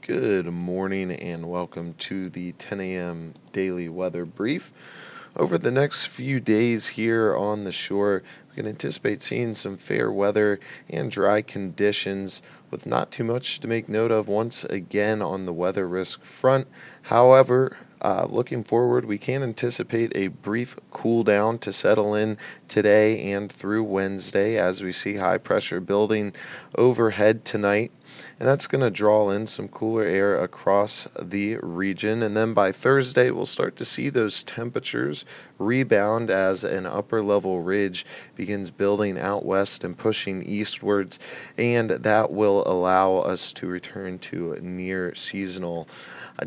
Good morning and welcome to the 10 a.m. daily weather brief. Over the next few days here on the shore, we can anticipate seeing some fair weather and dry conditions with not too much to make note of once again on the weather risk front. However, looking forward, we can anticipate a brief cool down to settle in today and through Wednesday as we see high pressure building overhead tonight. And that's going to draw in some cooler air across the region. And then by Thursday, we'll start to see those temperatures rebound as an upper level ridge begins building out west and pushing eastwards. And that will allow us to return to near seasonal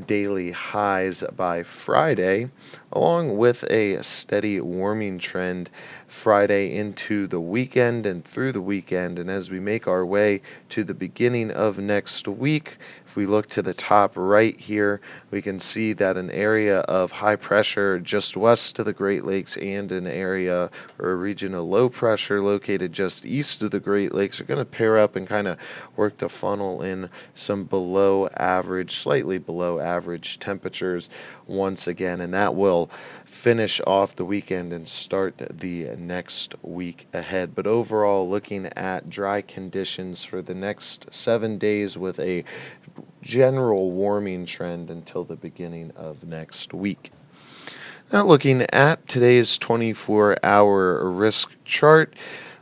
daily highs by Friday, along with a steady warming trend Friday into the weekend and through the weekend. And as we make our way to the beginning of next week, if we look to the top right here, we can see that an area of high pressure just west of the Great Lakes and an area or a region of low pressure located just east of the Great Lakes are going to pair up and kind of work to funnel in some below average, slightly below average temperatures once again, and that will finish off the weekend and start the next week ahead. But overall, looking at dry conditions for the next 7 days with a general warming trend until the beginning of next week. Now looking at today's 24-hour risk chart,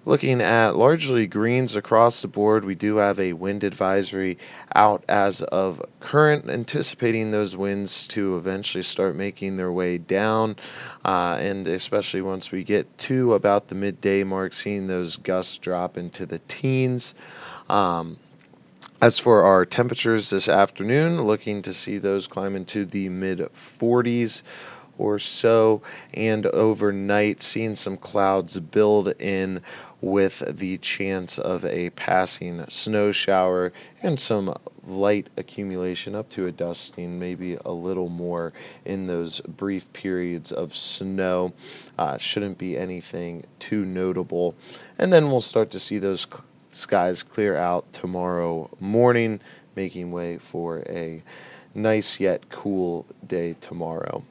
looking at largely greens across the board. We do have a wind advisory out as of current, anticipating those winds to eventually start making their way down, and especially once we get to about the midday mark, seeing those gusts drop into the teens. As for our temperatures this afternoon, looking to see those climb into the mid 40s or so, and overnight seeing some clouds build in with the chance of a passing snow shower and some light accumulation up to a dusting, maybe a little more in those brief periods of snow. Shouldn't be anything too notable. And then we'll start to see those skies clear out tomorrow morning, making way for a nice yet cool day tomorrow.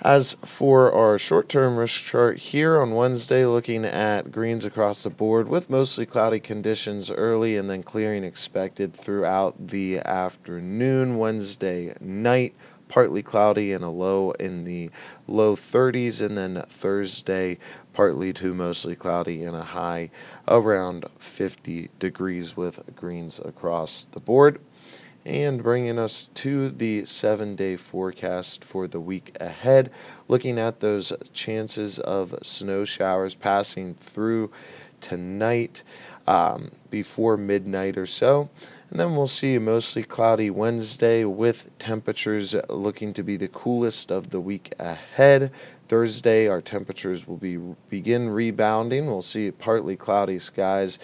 As for our short-term risk chart here on Wednesday, looking at greens across the board with mostly cloudy conditions early and then clearing expected throughout the afternoon. Wednesday night, partly cloudy and a low in the low 30s, and then Thursday, partly to mostly cloudy and a high around 50 degrees with greens across the board. And bringing us to the 7-day forecast for the week ahead, looking at those chances of snow showers passing through tonight before midnight or so. And then we'll see a mostly cloudy Wednesday with temperatures looking to be the coolest of the week ahead. Thursday, our temperatures will begin rebounding. We'll see partly cloudy skies,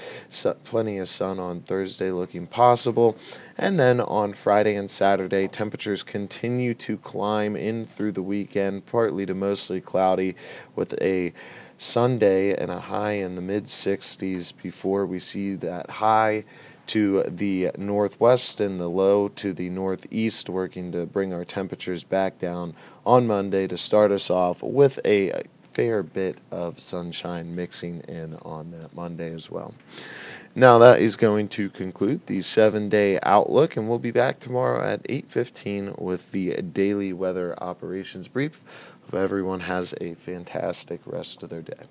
plenty of sun on Thursday looking possible. And then on Friday and Saturday, temperatures continue to climb in through the weekend, partly to mostly cloudy with a Sunday and a high in the mid-60s before we see that high to the northwest and the low to the northeast, working to bring our temperatures back down on Monday to start us off with a fair bit of sunshine mixing in on that Monday as well. Now that is going to conclude the 7-day outlook, and we'll be back tomorrow at 8:15 with the daily weather operations brief. Hope everyone has a fantastic rest of their day.